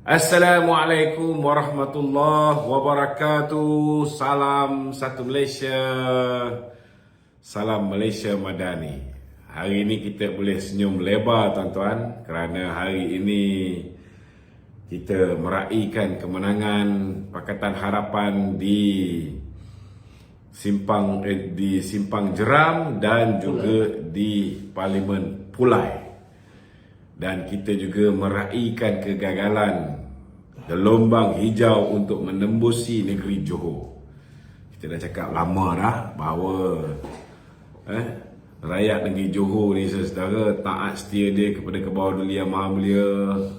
Assalamualaikum warahmatullahi wabarakatuh. Salam satu Malaysia. Salam Malaysia Madani. Hari ini kita boleh senyum lebar tuan-tuan, kerana hari ini kita meraihkan kemenangan Pakatan Harapan di Simpang Jeram dan juga di Parlimen Pulai. Dan kita juga meraihkan kegagalan gelombang hijau untuk menembusi negeri Johor. Kita dah cakap lama dah bahawa rakyat negeri Johor ni, saudara, taat setia dia kepada Kebawah Duli Yang Maha Mulia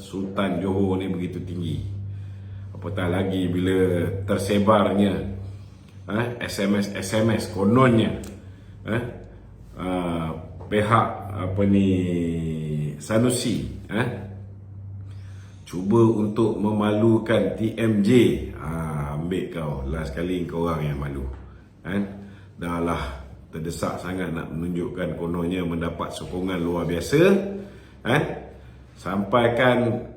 Sultan Johor ni begitu tinggi. Apatah lagi bila tersebarnya SMS kononnya pihak Sanusi cuba untuk memalukan TMJ. Ambil kau, last kali kau orang yang malu dah lah, terdesak sangat nak menunjukkan kononnya mendapat sokongan luar biasa. Sampaikan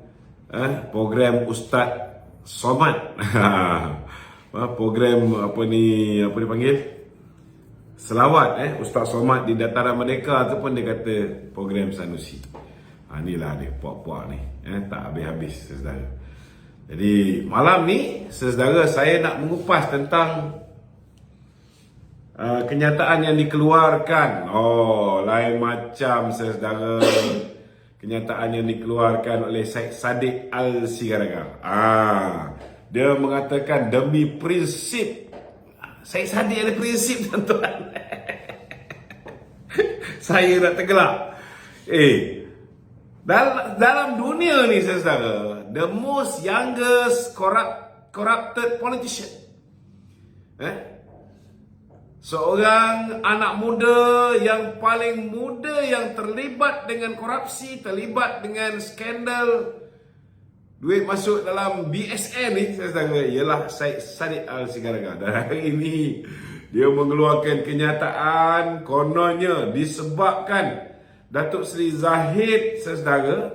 program Ustaz Somad program apa dipanggil selawat Ustaz Somad di Dataran Merdeka tu pun dia kata program Sanusi. Inilah dia puak-puak ni, tak habis-habis, saudara. Jadi malam ni, saudara, saya nak mengupas tentang kenyataan yang dikeluarkan. Lain macam, saudara. Kenyataan yang dikeluarkan oleh Syed Saddiq Al-Sigaraga. Dia mengatakan demi prinsip. Syed Saddiq ada prinsip, tuan-tuan. Saya nak tergelak. Dalam dunia ni, saudara, the most youngest corrupted politician, seorang anak muda yang paling muda yang terlibat dengan korupsi, terlibat dengan skandal duit masuk dalam BSN ni, saudara, ialah Syed Saddiq Al-Sigaraga. Dan hari ini dia mengeluarkan kenyataan kononnya disebabkan Datuk Seri Zahid, saudara,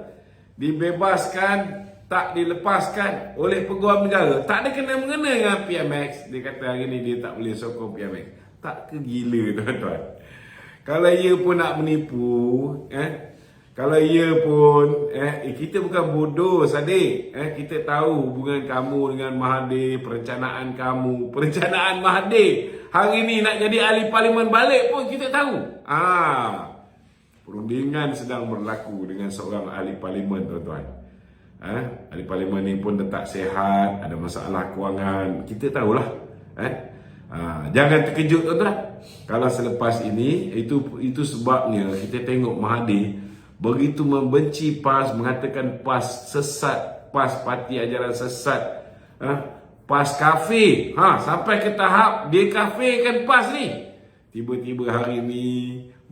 dibebaskan, tak dilepaskan oleh peguam negara. Tak ada kena-mengena dengan PMX. Dia kata hari ni dia tak boleh sokong PMX. Tak ke gila, tuan-tuan? Kalau ia pun nak menipu, kalau ia pun kita bukan bodoh, Saddiq. Kita tahu hubungan kamu dengan Mahathir, perencanaan Mahathir hari ni nak jadi ahli parlimen balik pun kita tahu. Perundingan sedang berlaku dengan seorang ahli parlimen, tuan-tuan. Ahli parlimen ni pun tak sihat, ada masalah kewangan. Kita tahulah. Jangan terkejut, tuan-tuan. Kalau selepas ini, itu sebabnya kita tengok Mahathir begitu membenci PAS, mengatakan PAS sesat, PAS parti ajaran sesat, PAS kafir, sampai ke tahap dia kafirkan PAS ni. Tiba-tiba hari ni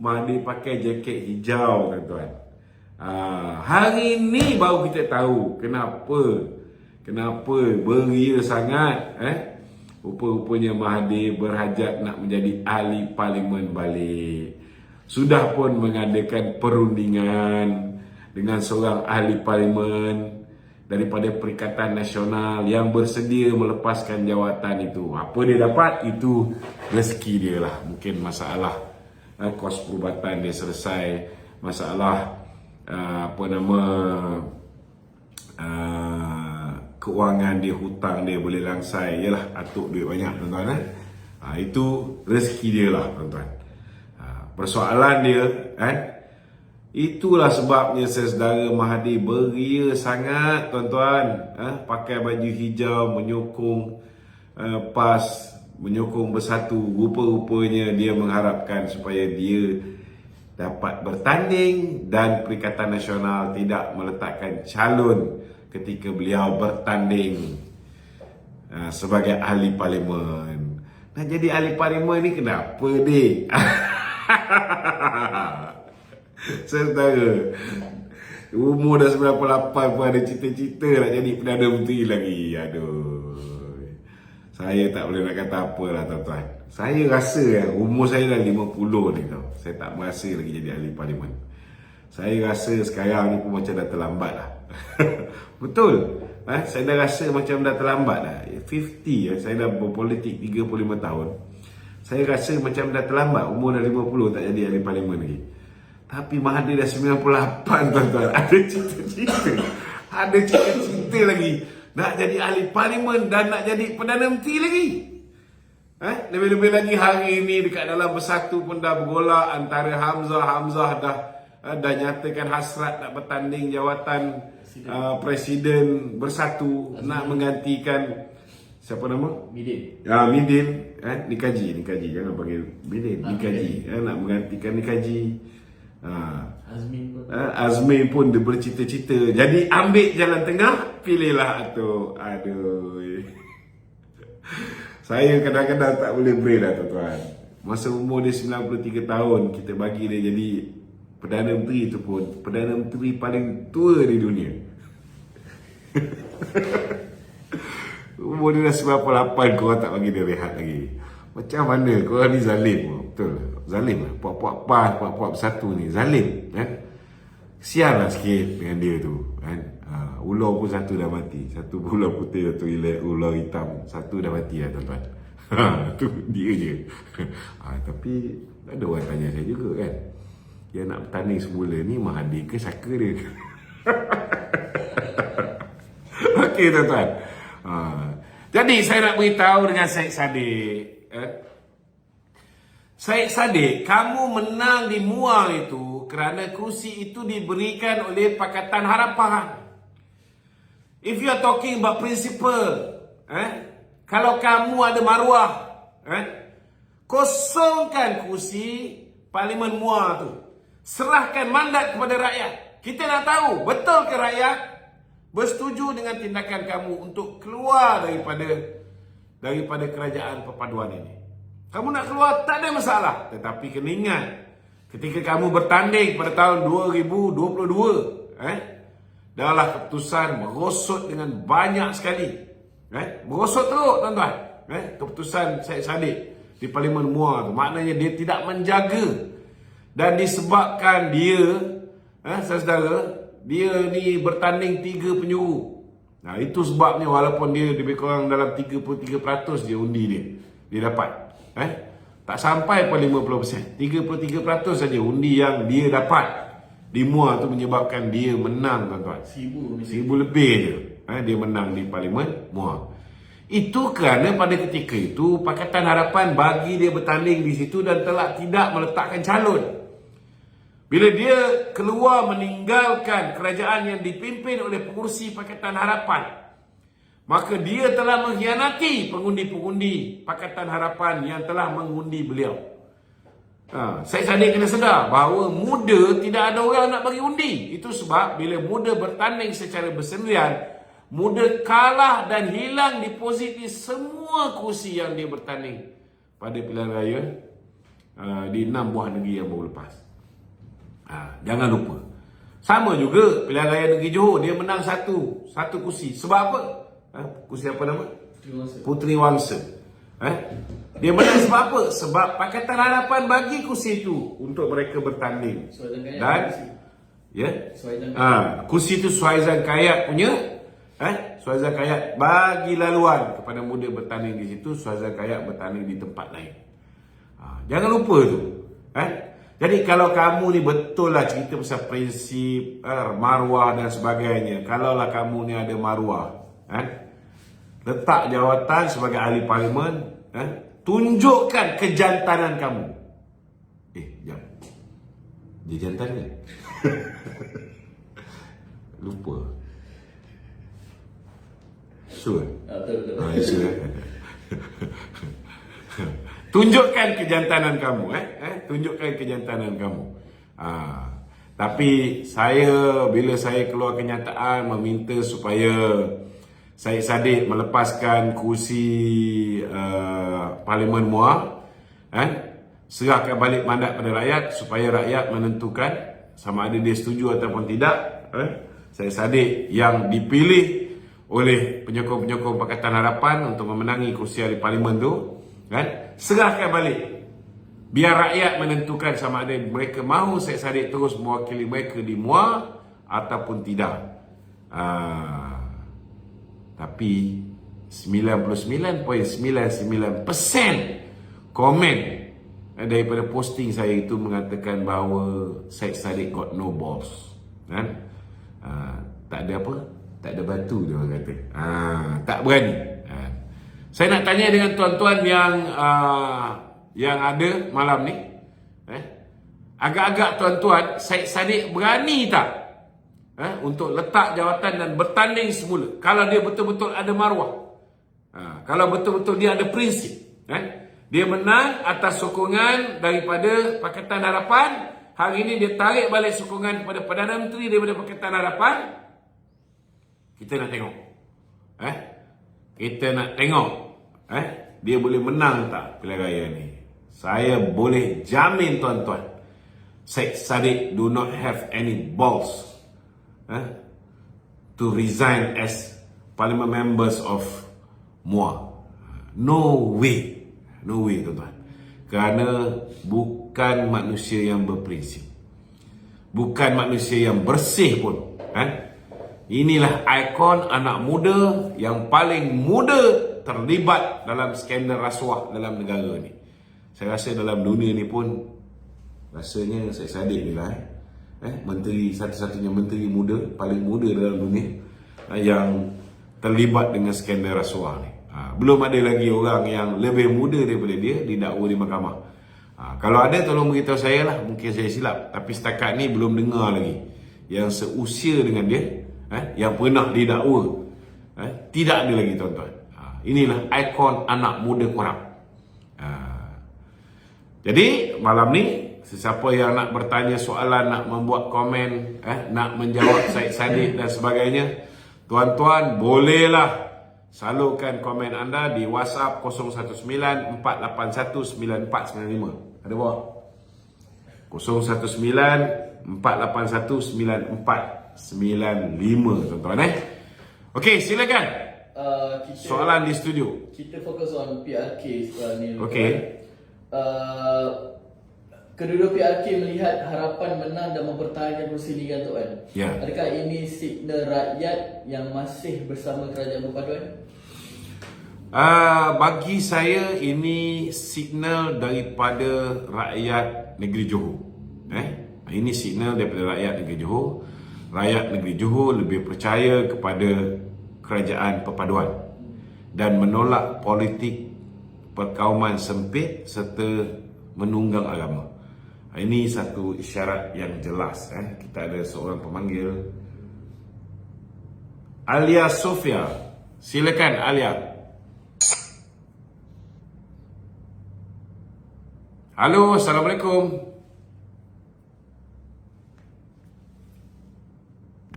Mahathir pakai jaket hijau, tuan-tuan. Hari ni baru kita tahu kenapa beria sangat. Rupa-rupanya Mahathir berhajat nak menjadi ahli parlimen balik. Sudah pun mengadakan perundingan dengan seorang ahli parlimen daripada Perikatan Nasional yang bersedia melepaskan jawatan itu. Apa dia dapat, itu rezeki dia lah. Mungkin masalah kos perubatan dia selesai, masalah keuangan dia, hutang dia boleh langsai. Yalah, atuk duit banyak, tuan-tuan. Itu rezeki dia lah, tuan-tuan. Persoalan dia itulah sebabnya saudara Mahathir beria sangat, tuan-tuan. Pakai baju hijau, menyokong PAS, menyokong Bersatu. Rupa-rupanya dia mengharapkan supaya dia dapat bertanding dan Perikatan Nasional tidak meletakkan calon ketika beliau bertanding sebagai ahli parlimen. Nak jadi ahli parlimen ni kenapa, dik? Saudara, umur dah 98 pun ada cita-cita nak jadi Perdana Menteri lagi. Aduh, saya tak boleh nak kata apa lah, tuan-tuan. Saya rasa umur saya dah 50 ni tau. Saya tak merasa lagi jadi ahli parlimen. Saya rasa sekarang ni pun macam dah terlambat lah. Betul. Saya dah rasa macam dah terlambat dah. 50 saya dah berpolitik 35 tahun. Saya rasa macam dah terlambat. Umur dah 50 tak jadi ahli parlimen lagi. Tapi Mahathir dah 98 tuan-tuan. Ada cita-cita. Ada cita-cita lagi. Nak jadi ahli parlimen dan nak jadi Perdana Menteri lagi. Lebih-lebih lagi hari ini dekat dalam Bersatu pun dah bergolak antara Hamzah dah nyatakan hasrat nak bertanding jawatan Presiden Bersatu, nak menggantikan siapa nama? Midin. Midin, Nikaji jangan panggil Midin, Nikaji, nak menggantikan Nikaji. Azmi pun dia bercita-cita. Jadi ambil jalan tengah, pilihlah tu. Aduh. Saya kadang-kadang tak boleh brain dah tuan-tuan. Masa umur dia 93 tahun, kita bagi dia jadi Perdana Menteri tu pun Perdana Menteri paling tua di dunia. Umur dia dah 98, korang tak bagi dia rehat lagi. Macam mana korang ni zalim? Betul, zalim lah. Puak-puak PAS, puak-puak Bersatu ni zalim kan? Sial lah sikit dengan dia tu kan? Ular pun satu dah mati. Satu ular putih, satu ular hitam. Satu dah mati lah tuan-tuan. Tu dia je. Tapi ada orang tanya saya juga kan, yang nak bertanding semula ni Mahathir ke Saka dia? Okey tuan-tuan. Jadi saya nak beritahu dengan Syed Saddiq. Syed Saddiq, kamu menang di Muar itu kerana kursi itu diberikan oleh Pakatan Harapan. If you are talking about principle, kalau kamu ada maruah, kosongkan kursi Parlimen Muar tu. Serahkan mandat kepada rakyat. Kita nak tahu, betul ke rakyat bersetuju dengan tindakan kamu untuk keluar daripada kerajaan perpaduan ini? Kamu nak keluar, tak ada masalah. Tetapi kena ingat, ketika kamu bertanding pada tahun 2022, dahlah keputusan merosot dengan banyak sekali. Merosot teruk tuan-tuan. Keputusan Syed Saddiq di Parlimen Muar tu. Maknanya dia tidak menjaga. Dan disebabkan dia, saudara, dia ni bertanding 3 penjuru. Itu sebabnya walaupun dia lebih kurang dalam 33% dia undi dia dapat. Tak sampai pun 50%. 33% saja undi yang dia dapat di Muar tu menyebabkan dia menang tuan-tuan. 1000 lebih je. Dia menang di Parlimen Muar. Itu kerana pada ketika itu Pakatan Harapan bagi dia bertanding di situ dan telah tidak meletakkan calon. Bila dia keluar meninggalkan kerajaan yang dipimpin oleh pengurusi Pakatan Harapan, maka dia telah mengkhianati pengundi-pengundi Pakatan Harapan yang telah mengundi beliau. Syed Saddiq kena sedar bahawa muda tidak ada orang nak bagi undi. Itu sebab bila muda bertanding secara bersendirian, muda kalah dan hilang deposit di semua kursi yang dia bertanding pada pilihan raya di 6 buah negeri yang baru lepas. Jangan lupa. Sama juga pilihan raya negeri Johor, dia menang satu kursi. Sebab apa? Kursi apa nama? Puteri Wangsa. Dia menang sebab apa? Sebab Pakatan Harapan bagi kursi itu untuk mereka bertanding. Dan kursi itu Suhaizan Kayat punya. Suhaizan Kayat bagi laluan kepada muda bertanding di situ. Suhaizan Kayat bertanding di tempat lain. Jangan lupa tu. Jadi kalau kamu ni betul lah cerita pasal prinsip maruah dan sebagainya. Kalaulah kamu ni ada maruah, letak jawatan sebagai ahli parlimen, tunjukkan kejantanan kamu. Jom. Dia jantan ke? Lupa. Sure. Betul. Sure. Tunjukkan kejantanan kamu. Tunjukkan kejantanan kamu. Tapi bila saya keluar kenyataan meminta supaya Syed Saddiq melepaskan kursi Parlimen Muar, serahkan balik mandat pada rakyat supaya rakyat menentukan sama ada dia setuju ataupun tidak. Syed Saddiq yang dipilih oleh penyokong-penyokong Pakatan Harapan untuk memenangi kursi ahli parlimen tu, serahkan balik. Biar rakyat menentukan sama ada mereka mahu Syed Saddiq terus mewakili mereka di Muar ataupun tidak. Tapi 99.99% komen daripada posting saya itu mengatakan bahawa Syed Saddiq got no balls. Kan? Tak ada apa? Tak ada batu, dia orang kata. Tak berani. Saya nak tanya dengan tuan-tuan yang ada malam ni. Agak-agak tuan-tuan, Syed Saddiq berani tak untuk letak jawatan dan bertanding semula kalau dia betul-betul ada maruah, kalau betul-betul dia ada prinsip, dia menang atas sokongan daripada Pakatan Harapan. Hari ini dia tarik balik sokongan kepada Perdana Menteri daripada Pakatan Harapan. Kita nak tengok, kita nak tengok dia boleh menang tak pilihan raya ni. Saya boleh jamin tuan-tuan, Syed Saddiq do not have any balls to resign as parliament members of MUA. No way tuan-tuan. Kerana bukan manusia yang berprinsip, bukan manusia yang bersih pun. Inilah ikon anak muda yang paling muda terlibat dalam skandal rasuah dalam negara ni. Saya rasa dalam dunia ni pun rasanya Syed Saddiq ni lah menteri, satu-satunya menteri muda, paling muda dalam dunia yang terlibat dengan skandal rasuah ni. Belum ada lagi orang yang lebih muda daripada dia didakwa di mahkamah. Kalau ada, tolong beritahu saya lah, mungkin saya silap. Tapi setakat ni belum dengar lagi yang seusia dengan dia, yang pernah didakwa. Tidak ada lagi tuan-tuan. Inilah ikon anak muda korup. Jadi malam ni, sesiapa yang nak bertanya soalan, nak membuat komen, nak menjawab Syed Saddiq dan sebagainya, tuan-tuan bolehlah salurkan komen anda di WhatsApp 019-481-9495. Ada bawah? 019-481-9495, tuan-tuan. Okey, silakan. Soalan di studio. Kita fokus on PRK ni. Okey. Kedua-dua PRK melihat harapan menang dan mempertahankan kursi Liga Tuan. Ya. Adakah ini signal rakyat yang masih bersama kerajaan berpaduan? Bagi saya ini signal daripada rakyat negeri Johor. Ini signal daripada rakyat negeri Johor. Rakyat negeri Johor lebih percaya kepada kerajaan perpaduan dan menolak politik perkauman sempit serta menunggang agama. Ini satu isyarat yang jelas. Kita ada seorang pemanggil, Alia Sofia. Silakan Alia. Halo, Assalamualaikum.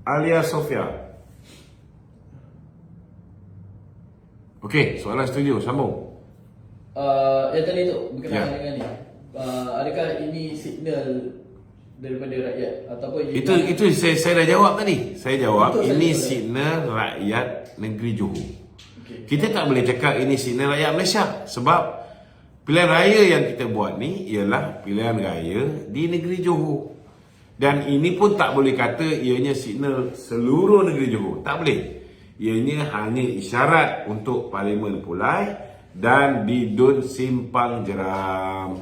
Alia Sofia. Okey, soalan setuju, sambung. Yang tadi tu berkenaan dengan ni. Adakah ini signal daripada rakyat ataupun itu saya dah jawab tadi. Saya jawab betul, ini signal rakyat negeri Johor. Okay. Kita tak boleh cakap ini signal rakyat Malaysia sebab pilihan raya yang kita buat ni ialah pilihan raya di negeri Johor. Dan ini pun tak boleh kata ianya signal seluruh negeri Johor. Tak boleh. Ianya hanya isyarat untuk Parlimen Pulai dan di Dun Simpang Jeram.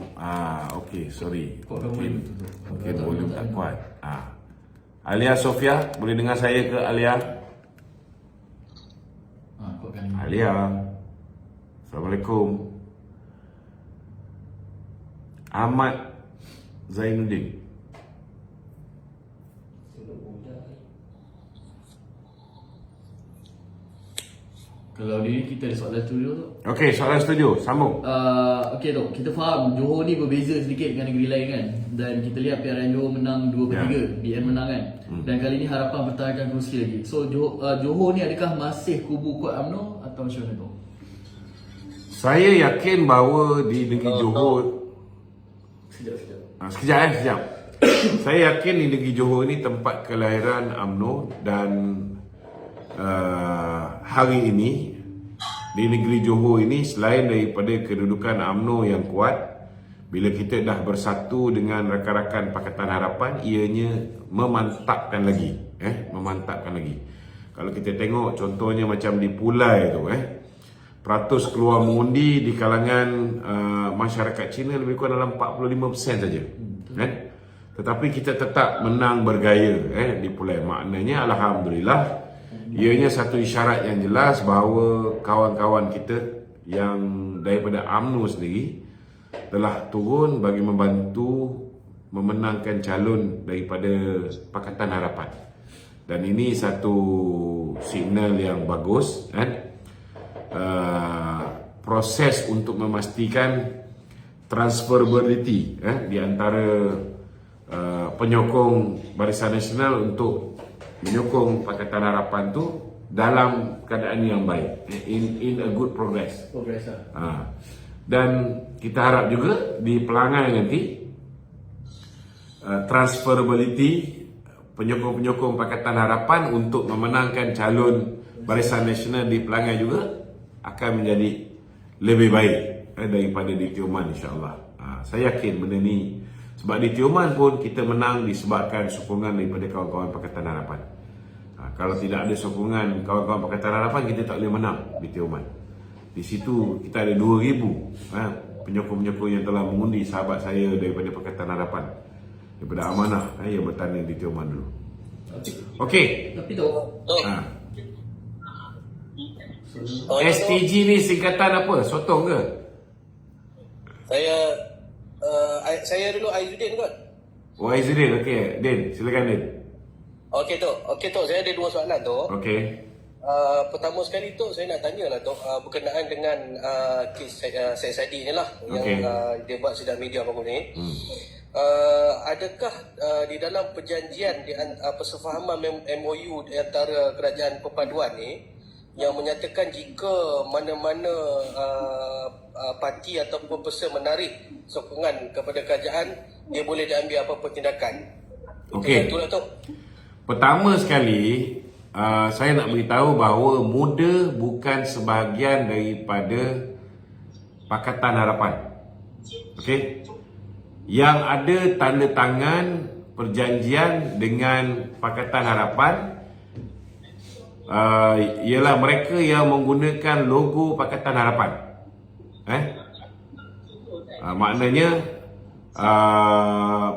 Okey, sorry. Mungkin volume tak kuat. Alia Sofia, boleh dengar saya ke Alia? Alia. Assalamualaikum. Ahmad Zainuddin. Kalau ni kita ada soalan studio tu. Okey, soalan studio, sambung. Okey tu, kita faham Johor ni berbeza sedikit dengan negeri lain kan. Dan kita lihat PRN Johor menang 2/3, BN menang kan. Dan kali ni harapan pertahankan kursi lagi. So Johor ni adakah masih kubu kuat UMNO atau macam mana tu? Saya yakin bahawa di negeri Johor Sekejap. Saya yakin di negeri Johor ni tempat kelahiran UMNO dan hari ini di negeri Johor ini selain daripada kedudukan UMNO yang kuat, bila kita dah bersatu dengan rakan-rakan Pakatan Harapan, ianya memantapkan lagi. Kalau kita tengok contohnya macam di Pulai tu peratus keluar mengundi di kalangan masyarakat Cina lebih kurang dalam 45% saja. Kan? Tetapi kita tetap menang bergaya di Pulai. Maknanya alhamdulillah, ianya satu isyarat yang jelas bahawa kawan-kawan kita yang daripada UMNO sendiri telah turun bagi membantu memenangkan calon daripada Pakatan Harapan. Dan ini satu signal yang bagus proses untuk memastikan transferability di antara penyokong Barisan Nasional untuk menyokong Pakatan Harapan tu dalam keadaan yang baik, in a good progress. Dan kita harap juga di Pelangai nanti transferability penyokong-penyokong Pakatan Harapan untuk memenangkan calon Barisan Nasional di Pelangai juga akan menjadi lebih baik daripada di Tioman, insya-Allah. Saya yakin benda ni, sebab di Tioman pun kita menang disebabkan sokongan daripada kawan-kawan Pakatan Harapan. Kalau tidak ada sokongan kawan-kawan Pakatan Harapan, kita tak boleh menang di Tioman. Di situ kita ada 2,000 penyokong-penyokong yang telah mengundi sahabat saya daripada Pakatan Harapan, daripada Amanah yang bertanding di Tioman dulu. Okey. Tapi tu STG ni singkatan apa? Sotong ke? Saya dulu Aizudin kot. Oh, Aizudin. Okey, Din, silakan Din. Okey Tok, saya ada 2 soalan Tok. Okey. Pertama sekali Tok, saya nak tanya lah Tok, berkenaan dengan kes Syed Saddiq ni lah, yang dia buat sidang media baru ni. Adakah di dalam perjanjian persefahaman MOU di antara kerajaan perpaduan ni yang menyatakan jika mana-mana parti ataupun person menarik sokongan kepada kerajaan, dia boleh diambil apa-apa tindakan? Okey. Itulah Tok. Pertama sekali, saya nak beritahu bahawa muda bukan sebahagian daripada Pakatan Harapan. Okey. Yang ada tanda tangan perjanjian dengan Pakatan Harapan ialah mereka yang menggunakan logo Pakatan Harapan. Maknanya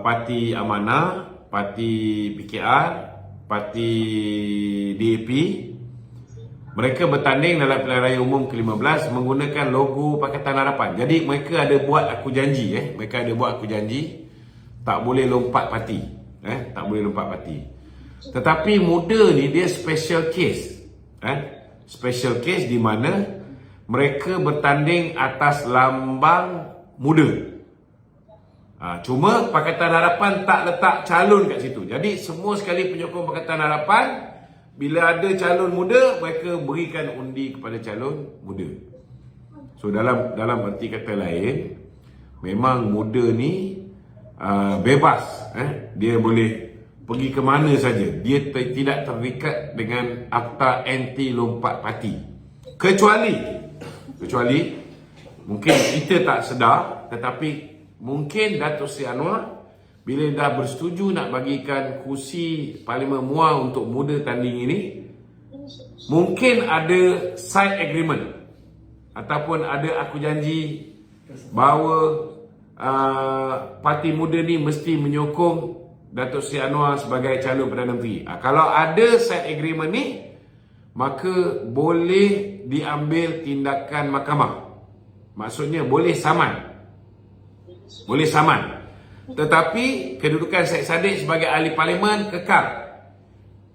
Parti Amanah, Parti PKR, Parti DAP, mereka bertanding dalam pilihan raya umum ke-15 menggunakan logo Pakatan Harapan. Jadi mereka ada buat aku janji, mereka ada buat aku janji tak boleh lompat parti, tak boleh lompat parti. Tetapi muda ni dia special case, special case di mana mereka bertanding atas lambang muda. Cuma Pakatan Harapan tak letak calon kat situ. Jadi semua sekali penyokong Pakatan Harapan, bila ada calon muda, mereka berikan undi kepada calon muda. So dalam arti kata lain, memang muda ni bebas, dia boleh pergi ke mana saja. Dia tidak terikat dengan akta anti lompat parti. Kecuali mungkin kita tak sedar, tetapi mungkin Datuk Seri Anwar bila dah bersetuju nak bagikan kursi Parlimen Muar untuk muda tanding ini, mungkin ada side agreement ataupun ada aku janji bahawa parti muda ni mesti menyokong Datuk Seri Anwar sebagai calon Perdana Menteri. Kalau ada side agreement ni, maka boleh diambil tindakan mahkamah. Maksudnya boleh saman. Boleh saman. Tetapi kedudukan Syed Saddiq sebagai ahli parlimen kekal.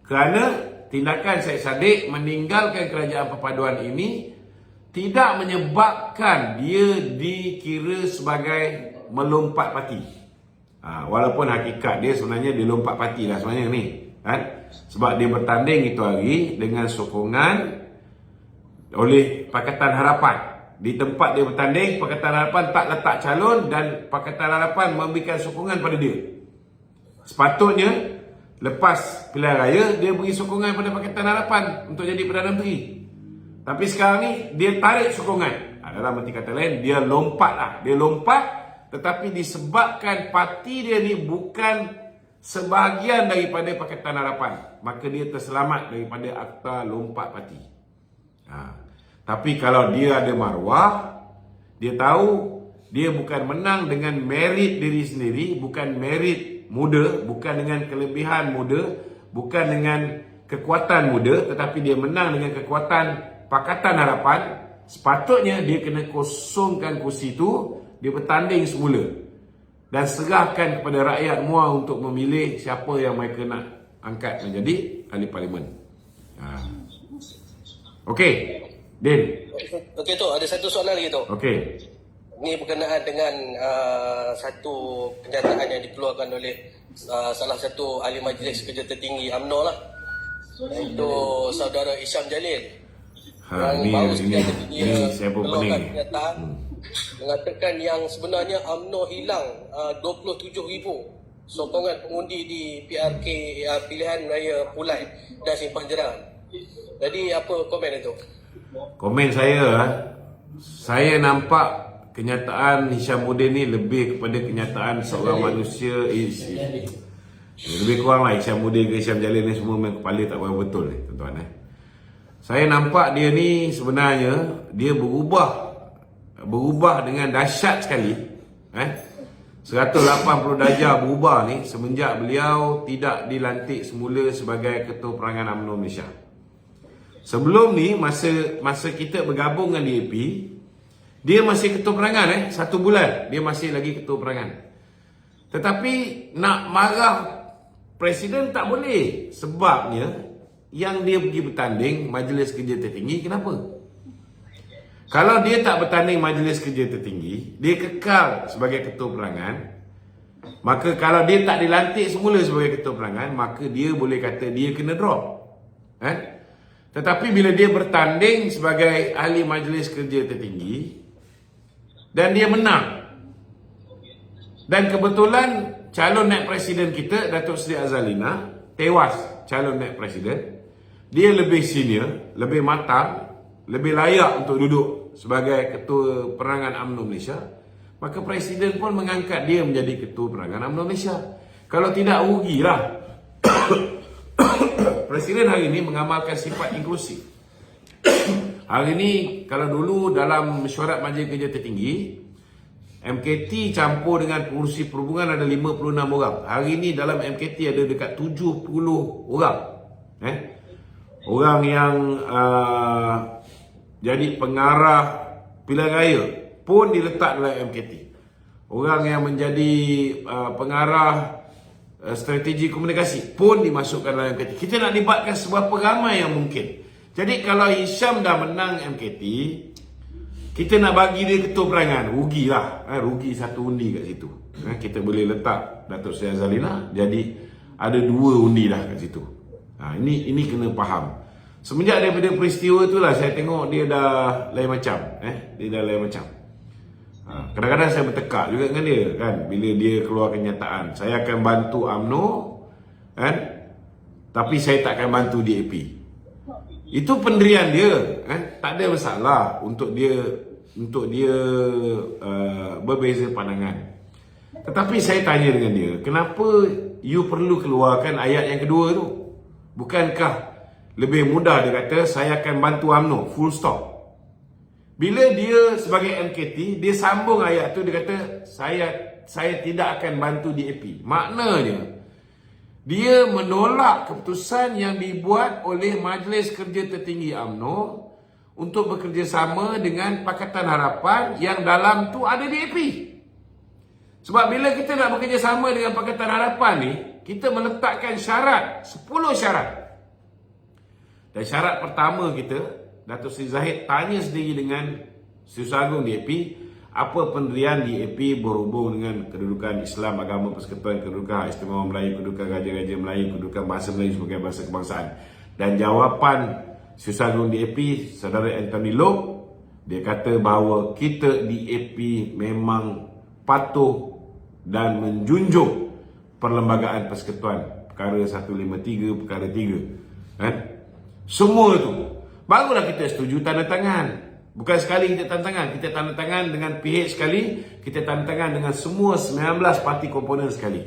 Kerana tindakan Syed Saddiq meninggalkan kerajaan perpaduan ini tidak menyebabkan dia dikira sebagai melompat parti. Walaupun hakikat dia sebenarnya dia lompat parti lah sebenarnya ni, sebab dia bertanding itu hari dengan sokongan oleh Pakatan Harapan. Di tempat dia bertanding, Pakatan Harapan tak letak calon dan Pakatan Harapan memberikan sokongan pada dia. Sepatutnya lepas pilihan raya dia beri sokongan pada Pakatan Harapan untuk jadi Perdana Menteri. Tapi sekarang ni dia tarik sokongan. Dalam arti kata lain, dia lompat lah. Dia lompat, tetapi disebabkan parti dia ni bukan sebahagian daripada Pakatan Harapan, maka dia terselamat daripada akta lompat parti. Tapi kalau dia ada maruah, dia tahu dia bukan menang dengan merit diri sendiri, bukan merit muda, bukan dengan kelebihan muda, bukan dengan kekuatan muda, tetapi dia menang dengan kekuatan Pakatan Harapan. Sepatutnya dia kena kosongkan kursi itu, dia bertanding semula dan serahkan kepada rakyat MUA untuk memilih siapa yang mereka nak angkat menjadi ahli parlimen. Okey, Din. Okey tu, ada satu soalan lagi tu. Okey. Ini berkenaan dengan satu kenyataan yang dikeluarkan oleh salah satu ahli majlis kerja tertinggi UMNO lah. Iaitu saudara Hisham Jalil. Ini saya pun pening. Kenyataan mengatakan yang sebenarnya UMNO hilang 27,000 sokongan pengundi di PRK pilihan raya Pulai dan Simpang Jerang. Jadi apa komen itu? Komen saya nampak kenyataan Hishamuddin ni lebih kepada kenyataan seorang manusia. Lebih kurang lah Hishamuddin ke Hisham Jalil ni semua main kepala tak berapa betul ni tuan-tuan. Saya nampak dia ni sebenarnya dia berubah dengan dahsyat sekali. 180 darjah berubah ni semenjak beliau tidak dilantik semula sebagai Ketua Perangan UMNO Malaysia. Sebelum ni masa kita bergabung dengan DAP, dia masih Ketua Perangan 1 bulan dia masih lagi Ketua Perangan. Tetapi nak marah Presiden tak boleh, sebabnya yang dia pergi bertanding Majlis Kerja Tertinggi. Kenapa? Kalau dia tak bertanding Majlis Kerja Tertinggi, dia kekal sebagai Ketua Perangan, maka kalau dia tak dilantik semula sebagai Ketua Perangan, maka dia boleh kata dia kena drop. Tetapi bila dia bertanding sebagai ahli Majlis Kerja Tertinggi dan dia menang, dan kebetulan calon naib presiden kita Datuk Seri Azalina tewas calon naib presiden, dia lebih senior, lebih matang, lebih layak untuk duduk sebagai Ketua Perangan UMNO Malaysia, maka presiden pun mengangkat dia menjadi Ketua Perangan UMNO Malaysia. Kalau tidak, rugilah. Presiden hari ini mengamalkan sifat inklusif. Hari ini, kalau dulu dalam mesyuarat Majlis Kerja Tertinggi, MKT campur dengan pengurusi perhubungan ada 56 orang. Hari ini dalam MKT ada dekat 70 orang. Orang yang jadi pengarah pilihan raya pun diletak dalam MKT. Orang yang menjadi pengarah strategi komunikasi pun dimasukkan dalam MKT. Kita nak libatkan seberapa ramai yang mungkin. Jadi kalau Hisham dah menang MKT, kita nak bagi dia Ketua Perangan, rugilah. Rugi satu undi kat situ. Kita boleh letak Datuk Seri Azalina, jadi ada 2 undi dah kat situ. Ini kena faham. Semenjak daripada peristiwa itulah saya tengok dia dah lain macam. Dia dah lain macam. Kadang-kadang saya bertekak juga dengan dia kan, bila dia keluar kenyataan saya akan bantu UMNO kan, tapi saya tak akan bantu DAP. Itu pendirian dia tak ada masalah untuk dia berbeza pandangan. Tetapi saya tanya dengan dia, kenapa you perlu keluarkan ayat yang kedua tu? Bukankah lebih mudah dia kata saya akan bantu UMNO, full stop. Bila dia sebagai MKT, dia sambung ayat tu, dia kata saya tidak akan bantu DAP. Maknanya dia menolak keputusan yang dibuat oleh Majlis Kerja Tertinggi UMNO untuk bekerjasama dengan Pakatan Harapan yang dalam tu ada DAP. Sebab bila kita nak bekerjasama dengan Pakatan Harapan ni, kita meletakkan syarat, 10 syarat. Dan syarat pertama kita, Datuk Seri Zahid tanya sendiri dengan Setiausaha Agung DAP, apa pendirian DAP berhubung dengan kedudukan Islam, agama, persekutuan, kedudukan hak istimewa Melayu, kedudukan raja-raja Melayu, kedudukan bahasa Melayu sebagai bahasa kebangsaan. Dan jawapan Setiausaha Agung DAP, Saudara Anthony Loh, dia kata bahawa kita DAP memang patuh dan menjunjung Perlembagaan Persekutuan, perkara 153, perkara 3. Semua tu barulah kita setuju tanda tangan. Bukan sekali kita tanda tangan, kita tanda tangan dengan PH sekali, kita tanda tangan dengan semua 19 parti komponen sekali.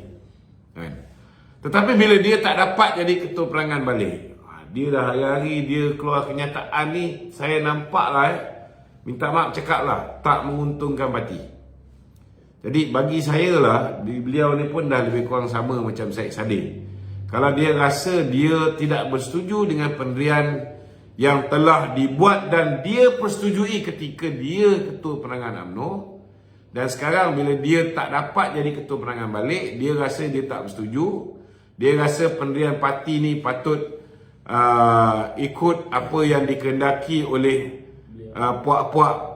Tetapi bila dia tak dapat jadi ketua perangan balik, dia dah hari-hari dia keluar kenyataan ni, saya nampak lah minta maaf cakap lah, tak menguntungkan parti. Jadi bagi saya lah, beliau ni pun dah lebih kurang sama macam Syed Saddiq. Kalau dia rasa dia tidak bersetuju dengan pendirian yang telah dibuat dan dia persetujui ketika dia ketua perangan UMNO, dan sekarang bila dia tak dapat jadi ketua perangan balik, dia rasa dia tak bersetuju. Dia rasa pendirian parti ni patut ikut apa yang dikehendaki oleh puak-puak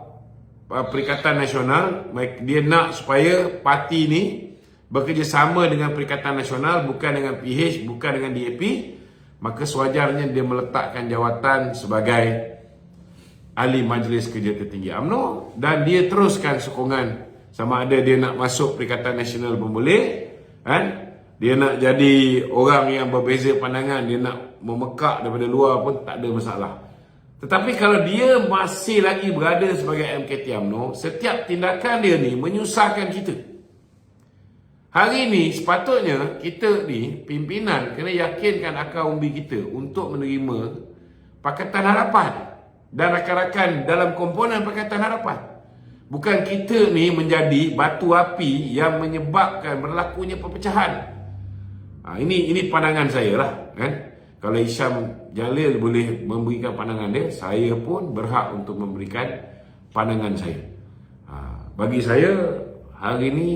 Perikatan Nasional. Dia nak supaya parti ni bekerjasama dengan Perikatan Nasional, bukan dengan PH, bukan dengan DAP. Maka sewajarnya dia meletakkan jawatan sebagai ahli Majlis Kerja Tertinggi UMNO, dan dia teruskan sokongan. Sama ada dia nak masuk Perikatan Nasional pun boleh, kan? Dia nak jadi orang yang berbeza pandangan, dia nak memekak daripada luar pun tak ada masalah. Tetapi kalau dia masih lagi berada sebagai MKT UMNO, setiap tindakan dia ni menyusahkan kita. Hari ni sepatutnya kita ni, pimpinan, kena yakinkan akar umbi kita untuk menerima Pakatan Harapan dan rakan-rakan dalam komponen Pakatan Harapan. Bukan kita ni menjadi batu api yang menyebabkan berlakunya perpecahan. Ini pandangan saya lah, kan? Kalau Hisham Jalil boleh memberikan pandangan dia, saya pun berhak untuk memberikan pandangan saya. Bagi saya, hari ni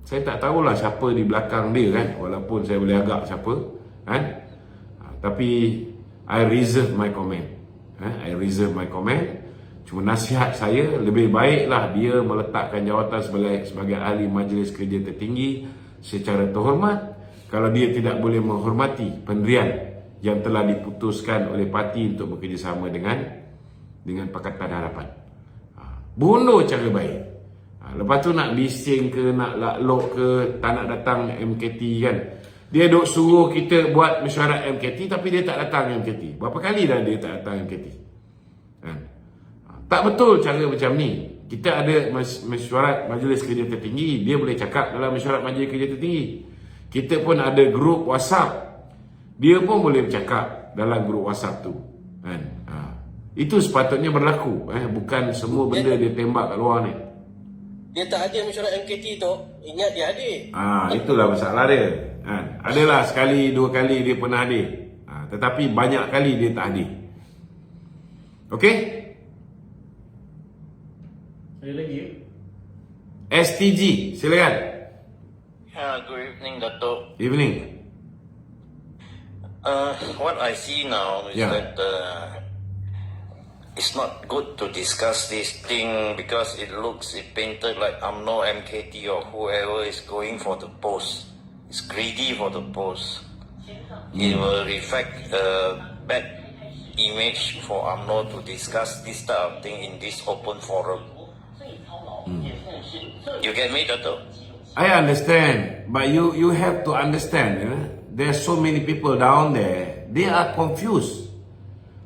saya tak tahulah siapa di belakang dia, kan? Walaupun saya boleh agak siapa, kan? Tapi I reserve my comment. I reserve my comment. Cuma nasihat saya, lebih baiklah dia meletakkan jawatan sebagai ahli Majlis Kerja Tertinggi secara terhormat. Kalau dia tidak boleh menghormati pendirian yang telah diputuskan oleh parti untuk bekerjasama dengan Pakatan Harapan, bunuh cara baik. Lepas tu nak bising ke, nak laklok ke, tak nak datang MKT, kan? Dia duk suruh kita buat mesyuarat MKT, tapi dia tak datang MKT. Berapa kali dah dia tak datang MKT, kan? Tak betul cara macam ni. Kita ada mesyuarat Majlis Kerja Tertinggi, dia boleh cakap dalam mesyuarat Majlis Kerja Tertinggi. Kita pun ada grup WhatsApp, dia pun boleh bercakap dalam grup WhatsApp tu, kan? Itu sepatutnya berlaku, bukan semua benda dia tembak kat luar ni. Dia tak ada mesyuarat MKT tu, ingat dia hadir. Itulah masalah dia, kan? Adalah sekali dua kali dia pernah hadir, tetapi banyak kali dia tak hadir. Okey? Ada lagi? STG, silakan. Good evening, Dato'. Evening. What I see now is that it's not good to discuss this thing because it painted like UMNO, MKT or whoever is going for the post. It's greedy for the post. It will reflect a bad image for UMNO to discuss this type of thing in this open forum. You get me, Dato'? I understand, but you have to understand, there are so many people down there, they are confused.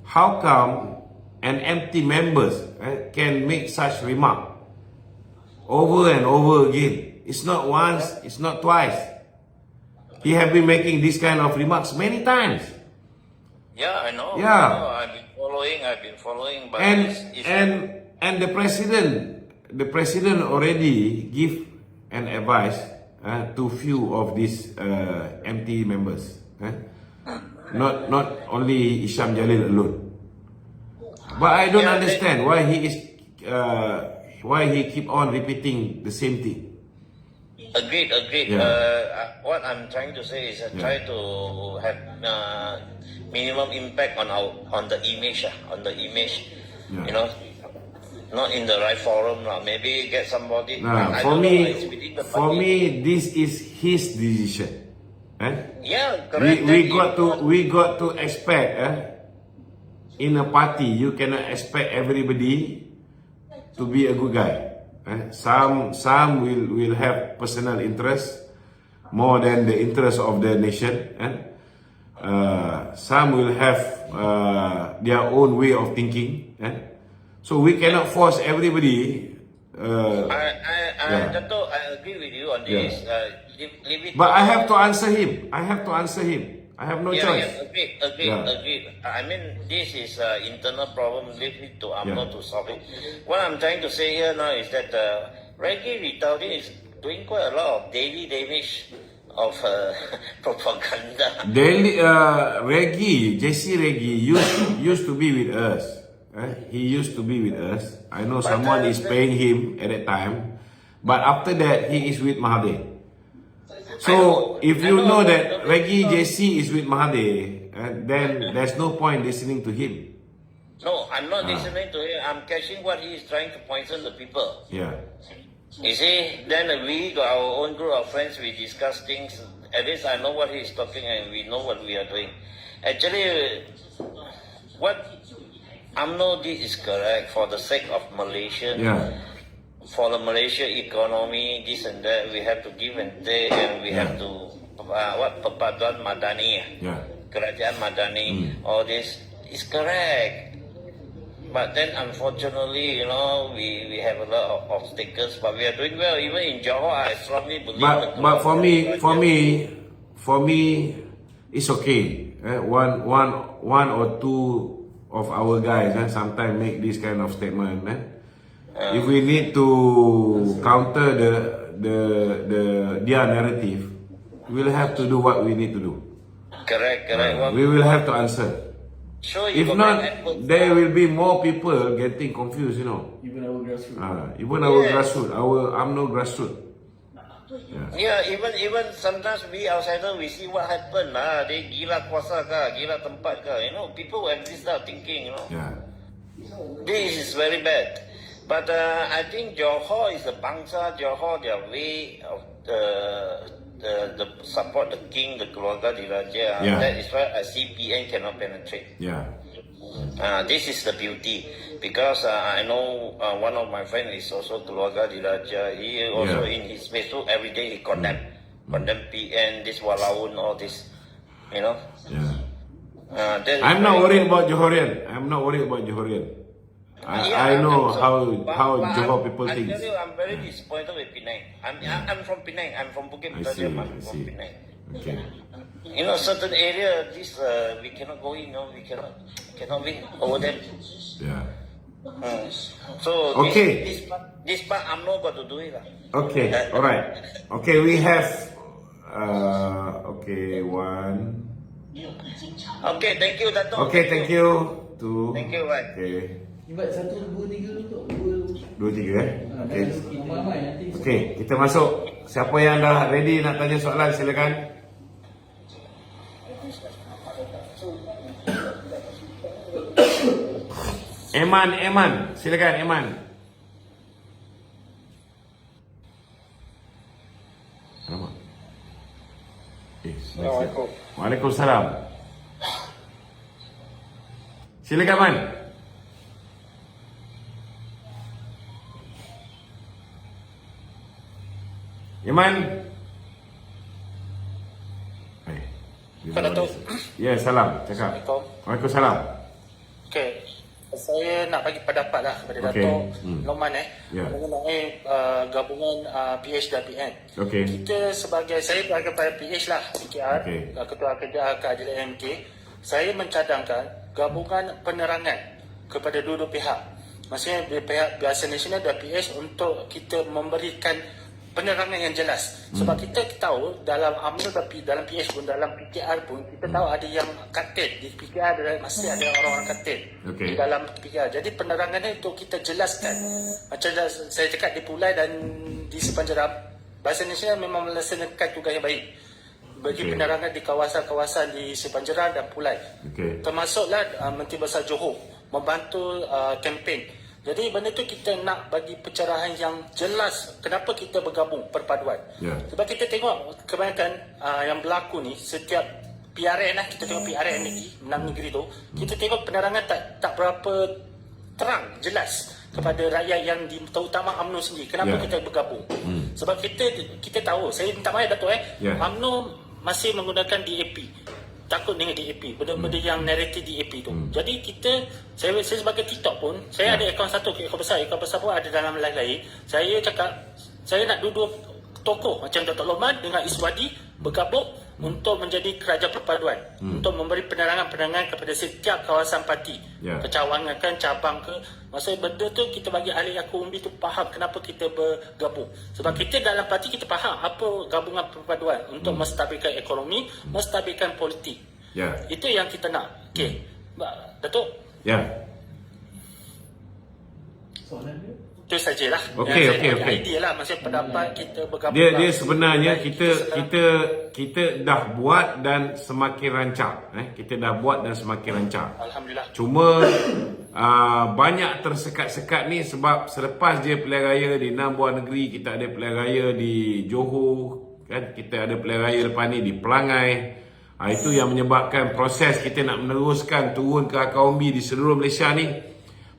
How come an empty members can make such remark over and over again? It's not once, it's not twice. He have been making this kind of remarks many times. Yeah, I know. Yeah. I know. I've been following, but And the president already give an advice to few of these empty members, not only Hisham Jalil alone. But I don't understand why he keep on repeating the same thing. Agreed. Yeah. What I'm trying to say is try to have minimum impact on the image. Yeah. You know, not in the right forum. Maybe get somebody. For me, this is his decision. Yeah, correct. We got to expect. In a party, you cannot expect everybody to be a good guy. Some will have personal interest more than the interest of the nation. Some will have their own way of thinking. So we cannot force everybody. I agree with you on this. leave it. But I have to answer him. I have no choice. Agreed. I mean, this is internal problem. Leave it to UMNO to solve it. What I'm trying to say here now is that Reggie Ritaudin is doing quite a lot of daily damage of propaganda. Daily, JC Reggie used to be with us. He used to be with us. I know someone is paying him at that time. But after that, he is with Mahathir. So, if you know that Reggie JC is with Mahathir, then there's no point listening to him. No, I'm not listening to him. I'm catching what he is trying to poison the people. Yeah. You see, then we got our own group of friends, we discuss things. At least I know what he is talking and we know what we are doing. Actually, what UMNO did is correct for the sake of Malaysia. Yeah. For the Malaysia economy, this and that, we have to give and take, and we have to Perpaduan Madani, Yeah. Kerajaan Madani, all this is correct. But then, unfortunately, you know, we have a lot of obstacles, but we are doing well. Even in Johor, I strongly believe. But for me, it's okay. One or two of our guys sometimes make this kind of statement. If we need to counter their narrative, we'll have to do what we need to do. Correct. We will have to answer. Sure, If not, there will be more people getting confused, you know. Even our grassroots. Even our grassroots, our UMNO grassroots. Yeah, even sometimes we outsiders, we see what happened. They gila kuasa ke, gila tempat ke. You know, people have this start thinking, you know. Yeah. This is very bad. But I think Johor is a bangsa. Johor, their way of the support the king, the keluarga diraja. Yeah. That is why a CPN cannot penetrate. Yeah. This is the beauty, because I know one of my friends is also keluarga diraja. He also in his Facebook every day he condemn PN, this walaun, all this, you know. Yeah. I'm not worried about Johorian. I know how Johor people think. I tell you, I'm very disappointed with Penang. I'm from Penang. I'm from Bukit Putrajaya. I'm from Penang. Okay. You know, certain area, this we cannot go in. No, we cannot win over them. Yeah. So Okay. this part I'm not got to do it. Okay. All right. Okay, we have. One. Okay, thank you, Dato'. Okay, thank you. Two. Thank you, bye. Okay. Invite 1, 2, 3 untuk 2, 3 Okay. ramai-ramai nanti. Okay, kita masuk. Siapa yang dah ready nak tanya soalan, silakan. Eman, silakan Eman. Alamak. Assalamualaikum. Waalaikumsalam. Silakan Man. Iman. Pak Dato'. Ya, salam. Cakap. Assalamualaikum. Waalaikumsalam. Okey. Saya nak bagi pendapat lah kepada Okey. Dato' Loman Ya. mengenai gabungan PH dan PN. Okey. Kita sebagai, saya sebagai PH lah, PKR, Okey. Ketua Keadilan MK, saya mencadangkan gabungan penerangan kepada dua-dua pihak. Maksudnya pihak Biasa Nasional dan PH untuk kita memberikan penerangan yang jelas. Sebab kita tahu dalam UMNO tapi dalam PH pun, dalam PKR pun, kita tahu ada yang katil. Di PKR masih ada orang-orang katil Okey. di dalam PKR. Jadi penerangannya untuk kita jelaskan. Macam saya cakap di Pulai dan di Sepanjang, Bahasa Nasional memang melaksanakan tugas yang baik bagi Okey. penerangan di kawasan-kawasan di Sepanjang dan Pulai. Okey. Termasuklah Menteri Besar Johor membantu kempen. Jadi benda tu kita nak bagi pencerahan yang jelas kenapa kita bergabung perpaduan. Ya. Sebab kita tengok kebanyakan yang berlaku ni setiap PRN lah, kita tengok PRN ni Menang Negeri tu, kita tengok penerangan tak berapa terang, jelas kepada rakyat yang terutama UMNO sendiri. Kenapa Ya. kita bergabung? Sebab kita tahu, saya minta maaf Dato' Ya. UMNO masih menggunakan DAP. Takut dengan DAP, benda-benda yang narrative DAP tu. Jadi saya sebagai TikTok pun, saya ada akaun satu, akaun besar pun ada dalam lain-lain. Saya cakap, saya nak duduk tokoh macam Datuk Loman dengan Iswadi bergabung untuk menjadi kerajaan perpaduan, untuk memberi penerangan-penerangan kepada setiap kawasan parti, Ya. kecawangan kan, cabang ke. Maksudnya benda tu kita bagi ahli aku umbi tu faham kenapa kita bergabung. Sebab kita dalam parti kita faham apa gabungan perpaduan untuk menstabilkan ekonomi, menstabilkan politik. Ya. Itu yang kita nak. Okey. Datuk, Ya. Soalan dia? itu sajalah. Okey, Yang saya okey, bagi okey. idea lah, maksudnya pendapat kita bergabung. Dia sebenarnya kita dah buat dan semakin rancang. Kita dah buat dan semakin rancang. Alhamdulillah. Cuma banyak tersekat-sekat ni sebab selepas dia pilihan raya di 6 buah negeri, kita ada pilihan raya di Johor, kan, kita ada pilihan raya lepas ni di Pelangai. Itu yang menyebabkan proses kita nak meneruskan turun ke akar umbi di seluruh Malaysia ni,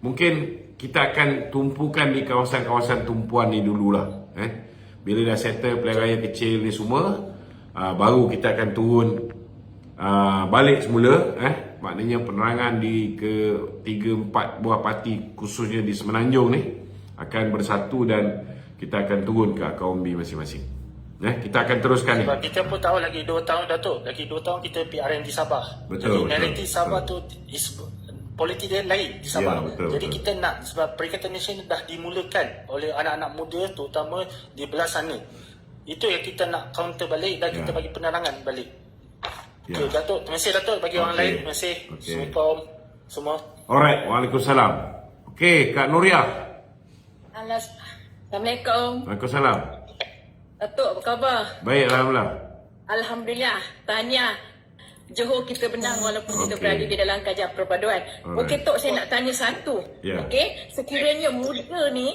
mungkin kita akan tumpukan di kawasan-kawasan tumpuan ni dululah. Bila dah settle pilihan raya kecil ni semua, baru kita akan turun balik semula. Maknanya penerangan di ke 3-4 buah parti khususnya di Semenanjung ni akan bersatu dan kita akan turun ke akar umbi masing-masing. Kita akan teruskan ni. Sebab kita pun tahu lagi 2 tahun Datuk, lagi 2 tahun kita PRN di Sabah. Betul, Jadi naratif betul, Sabah betul. tu politik dia lain di Sabah. Ya, betul, Jadi betul. kita nak, sebab Perikatan Malaysia dah dimulakan oleh anak-anak muda terutama di belah sana. Itu yang kita nak counter balik dan kita Ya. bagi penerangan balik. Ya. Okay, Datuk, terima kasih Datuk bagi orang Okey. lain. Terima kasih. Okey. Assalamualaikum semua. Alright, Waalaikumsalam. Okey, Kak Nuriah. Assalamualaikum. Waalaikumsalam. Datuk, apa khabar? Baik, Alhamdulillah. Alhamdulillah. Tahniah. Johor kita menang walaupun kita Okey. berada di dalam kerajaan perpaduan. Alright. Okey, Tok, saya nak tanya satu. Ya. Okey, sekiranya muda ni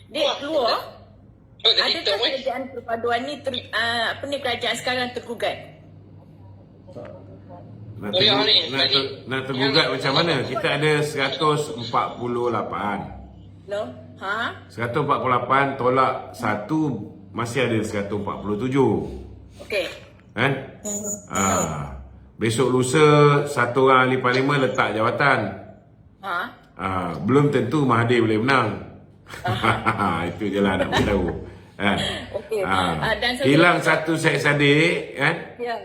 dia keluar, adakah kerajaan perpaduan ni kerajaan sekarang tergugat? Nak tergugat macam mana? Kita ada 148. No? Ha? 148 tolak 1 masih ada 147. Okey. Besok lusa satu orang ahli parlimen letak jawatan. Ha? Belum tentu Mahathir boleh menang. Itu je lah nak beritahu. Okey. Dan Hilang satu Syed Saddiq, kan? Ya.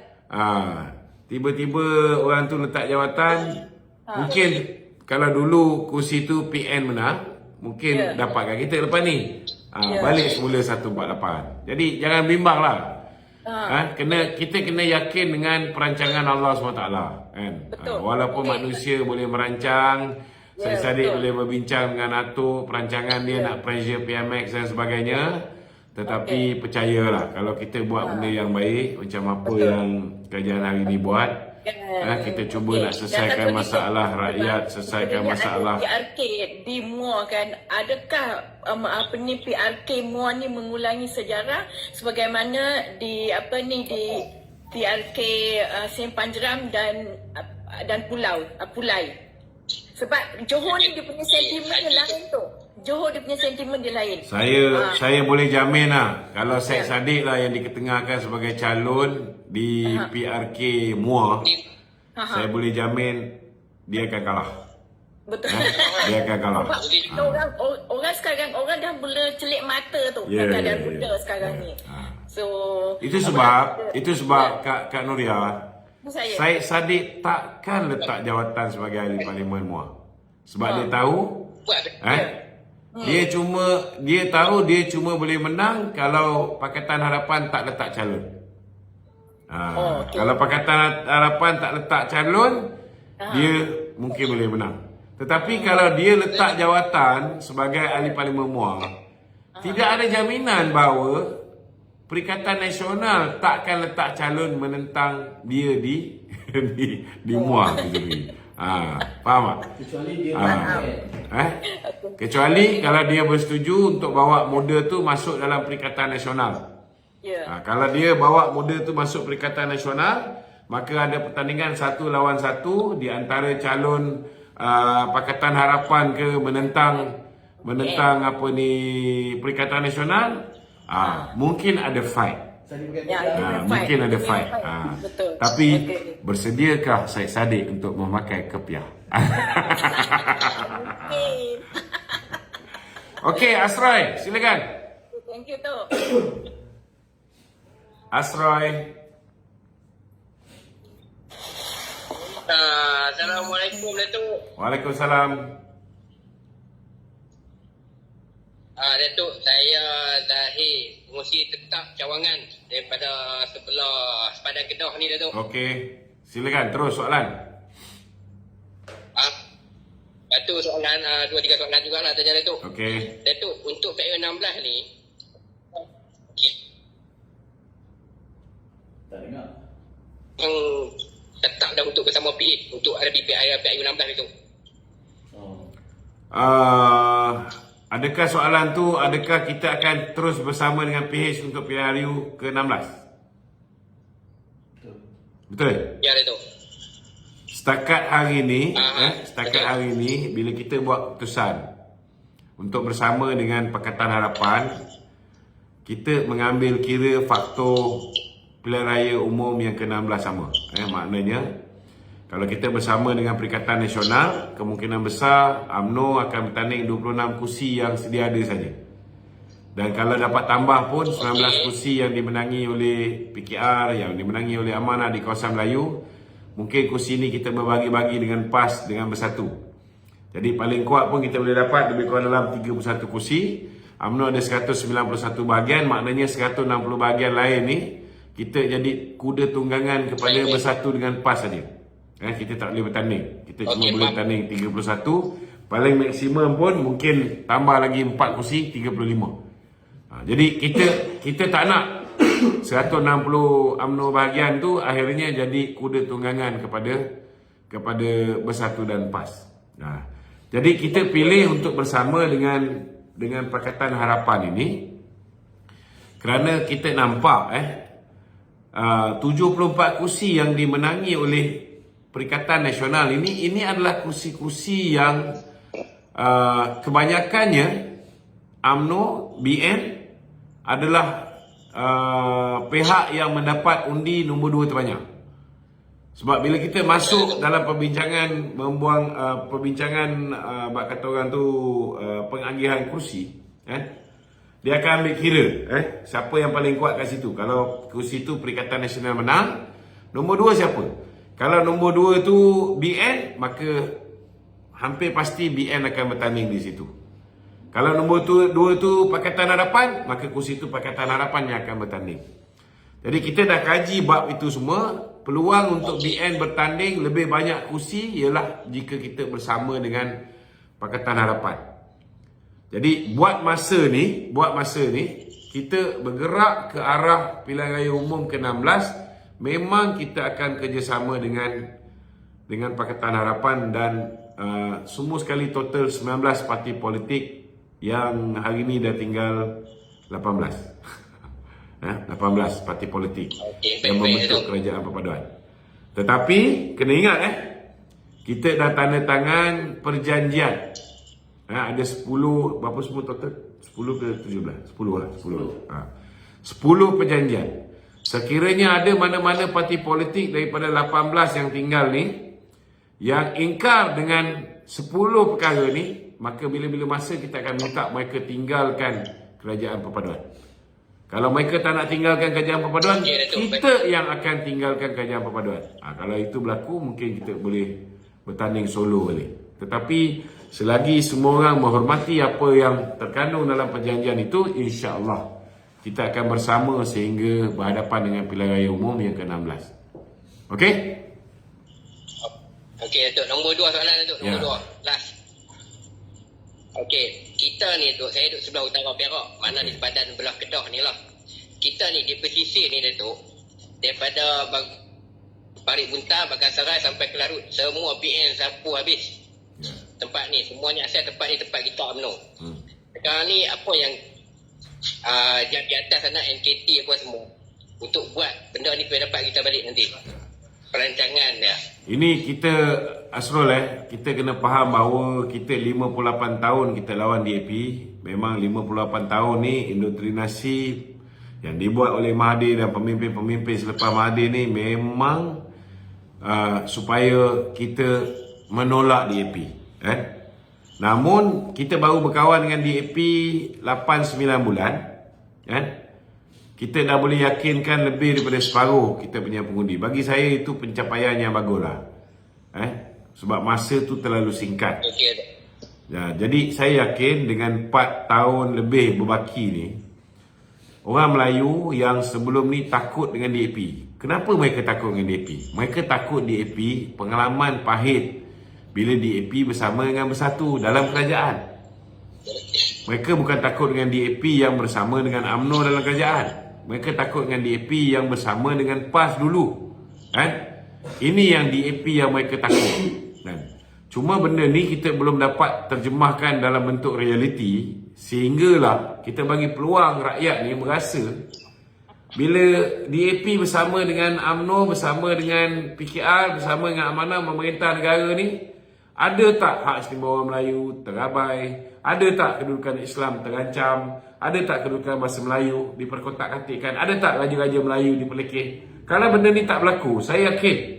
Tiba-tiba orang tu letak jawatan. Mungkin kalau dulu kursi tu PN menang, mungkin dapatkan kita lepas ni. Balik semula 148. Jadi jangan bimbang lah. Kita kena yakin dengan perancangan Allah SWT, kan? Betul. Walaupun Okey. manusia boleh merancang, Syed Saddiq betul. boleh berbincang dengan Atuk, perancangan dia nak pressure PMX dan sebagainya. Tetapi percayalah, kalau kita buat benda yang baik, macam apa yang kerajaan hari ni buat, kita cuba nak selesaikan masalah rakyat, selesaikan masalah. PRK di MUA kan, adakah PRK MUA ni mengulangi sejarah sebagaimana di di PRK Sempang Jeram dan Pulai. Sebab Johor ni dia punya sentimen dia lain tu. Johor dia punya sentimen dia lain. Saya boleh jamin lah, kalau Syed Saddiq lah yang diketengahkan sebagai calon di PRK MUA, saya boleh jamin dia akan kalah. Betul. Dia akan kalah. Sebab orang sekarang orang dah mula celik mata tu keadaan muda sekarang ni. So Itu sebab Kak Nuriah, saya Syed Saddiq takkan letak jawatan sebagai ahli parlimen MUA. Sebab dia tahu dia tahu dia cuma boleh menang kalau Pakatan Harapan tak letak calon. Kalau Pakatan Harapan tak letak calon, dia mungkin boleh menang. Tetapi kalau dia letak jawatan sebagai ahli parlimen MUA, tidak ada jaminan bahawa Perikatan Nasional takkan letak calon menentang dia di MUA itu sendiri. Faham tak? Kecuali dia Kecuali kalau dia bersetuju untuk bawa model tu masuk dalam Perikatan Nasional. Kalau dia bawa model tu masuk Perikatan Nasional, maka ada pertandingan 1 lawan 1 di antara calon Pakatan Harapan ke menentang Perikatan Nasional. Mungkin ada fight. Mungkin ada fight. Betul. Tapi bersediakah Syed Saddiq untuk memakai kepiah? Okey, Asrai, silakan. Thank you tu. Asroy. Assalamualaikum Datuk. Waalaikumsalam. Datuk, saya Zahir, pengurusi tetap cawangan daripada sebelah sepadan Kedah ni Datuk. Okey. Silakan terus soalan. Datuk soalan 2-3 soalan jugalah tanya Datuk. Okey. Datuk, untuk PA16 ni Tak dengar. yang tetap dah untuk bersama PA untuk ada PAU16 itu. Adakah soalan tu, adakah kita akan terus bersama dengan PH untuk PRU ke-16? Betul? Ya Datuk. Setakat hari ni, betul. hari ni bila kita buat keputusan untuk bersama dengan Pakatan Harapan, kita mengambil kira faktor pilihan raya umum yang ke-16 sama. Maknanya kalau kita bersama dengan Perikatan Nasional, kemungkinan besar UMNO akan bertanding 26 kursi yang sedia ada saja. Dan kalau dapat tambah pun 19 kursi yang dimenangi oleh PKR, yang dimenangi oleh Amanah di kawasan Melayu, mungkin kursi ini kita berbagi-bagi dengan PAS dengan bersatu. Jadi paling kuat pun kita boleh dapat lebih kurang dalam 31 kursi. UMNO ada 191 bahagian, maknanya 160 bahagian lain ni kita jadi kuda tunggangan kepada bersatu dengan PAS saja. Kita tak boleh bertanding. Kita cuma boleh bertanding 31. Paling maksimum pun mungkin tambah lagi 4 kursi, 35. Jadi kita tak nak 160 UMNO bahagian tu akhirnya jadi kuda tunggangan kepada bersatu dan PAS. Jadi kita pilih untuk bersama dengan Pakatan Harapan ini kerana kita nampak 74 kursi yang dimenangi oleh Perikatan Nasional ini adalah kursi-kursi yang kebanyakannya UMNO, BN adalah pihak yang mendapat undi nombor 2 terbanyak. Sebab bila kita masuk dalam perbincangan kata orang tu pengagihan kursi, dia akan ambil kira siapa yang paling kuat kat situ. Kalau kursi tu Perikatan Nasional menang, nombor 2 siapa? Kalau nombor 2 tu BN, maka hampir pasti BN akan bertanding di situ. Kalau nombor 2 tu Pakatan Harapan, maka kursi tu Pakatan Harapan yang akan bertanding. Jadi kita dah kaji bab itu semua. Peluang untuk BN bertanding lebih banyak kursi ialah jika kita bersama dengan Pakatan Harapan. Jadi buat masa ni kita bergerak ke arah pilihan raya umum ke-16. Memang kita akan kerjasama dengan Pakatan Harapan dan semua sekali total 19 parti politik yang hari ini dah tinggal 18. 18 parti politik yang membentuk kerajaan perpaduan. Tetapi kena ingat kita dah tanda tangan perjanjian. Ada 10 berapa semua total? 10 ke 17? 10 lah, 10 perjanjian. Sekiranya ada mana-mana parti politik daripada 18 yang tinggal ni yang ingkar dengan 10 perkara ni, maka bila-bila masa kita akan minta mereka tinggalkan kerajaan perpaduan. Kalau mereka tak nak tinggalkan kerajaan perpaduan, kita yang akan tinggalkan kerajaan perpaduan. Kalau itu berlaku, mungkin kita boleh bertanding solo balik. Tetapi selagi semua orang menghormati apa yang terkandung dalam perjanjian itu, insya-Allah kita akan bersama sehingga berhadapan dengan pilihan raya umum yang ke-16. Okey? Okey Datuk, nombor 2 soalan Datuk, nombor 2. Last. Okey, kita ni Datuk, saya duduk sebelah utara Perak, mana di sepadan belah Kedah ni lah. Kita ni di pesisir ni Datuk, daripada Parit Buntar, Bakasarai sampai ke Larut, semua PN sapu habis. Tempat ni, semuanya asal tempat ni tempat kita UMNO. Sekarang ni apa yang di atas sana NKT apa semua untuk buat benda ni supaya dapat kita balik nanti perancangan dia. Ini kita Asrul kita kena faham bahawa kita 58 tahun kita lawan DAP. Memang 58 tahun ni indoktrinasi yang dibuat oleh Mahathir dan pemimpin-pemimpin selepas Mahathir ni memang supaya kita menolak DAP. Namun kita baru berkawan dengan DAP 8-9 bulan. kita dah boleh yakinkan lebih daripada separuh kita punya pengundi. Bagi saya itu pencapaian yang baguslah. Sebab masa tu terlalu singkat. Okey. Ya, jadi saya yakin dengan 4 tahun lebih berbaki ni, orang Melayu yang sebelum ni takut dengan DAP. Kenapa mereka takut dengan DAP? Mereka takut DAP pengalaman pahit bila DAP bersama dengan Bersatu dalam kerajaan. Mereka bukan takut dengan DAP yang bersama dengan UMNO dalam kerajaan. Mereka takut dengan DAP yang bersama dengan PAS dulu. Ini yang DAP yang mereka takut. Cuma benda ni kita belum dapat terjemahkan dalam bentuk realiti, sehinggalah kita bagi peluang rakyat ni merasa bila DAP bersama dengan UMNO, bersama dengan PKR, bersama dengan Amanah memerintah negara ni, ada tak hak istimewa Melayu terabai? Ada tak kedudukan Islam terancam? Ada tak kedudukan bahasa Melayu diperkotak-katikkan? Ada tak raja-raja Melayu dipelekeh? Kalau benda ni tak berlaku, saya yakin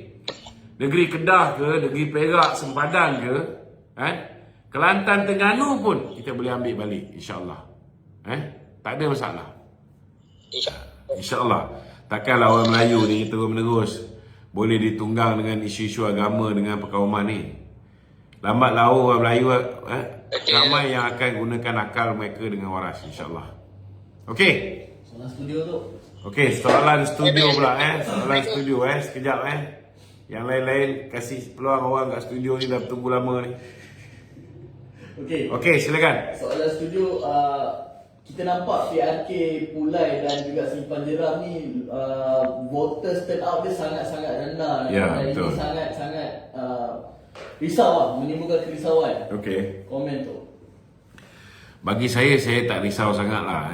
negeri Kedah ke, negeri Perak, Sempadan ke, Kelantan, Terengganu pun kita boleh ambil balik, insya-Allah. Tak ada masalah. InsyaAllah. Takkanlah orang Melayu ni terus-menerus boleh ditunggang dengan isu-isu agama dengan perkauman ni. Lambat laun orang Melayu ramai yang akan gunakan akal mereka dengan waras, insyaAllah. Okey. Soalan studio tu. Okey, soalan studio pula soalan studio sekejap Yang lain-lain kasih peluang orang kat studio ni dah tunggu lama ni. Okey, silakan. Soalan studio, kita nampak PRK Pulai dan juga Simpan Jeram ni voters turn out dia sangat-sangat rendah. Ya, dan betul. ini sangat-sangat risau menimbulkan kerisauan. Okey. Komen tu. Bagi saya tak risau sangat lah.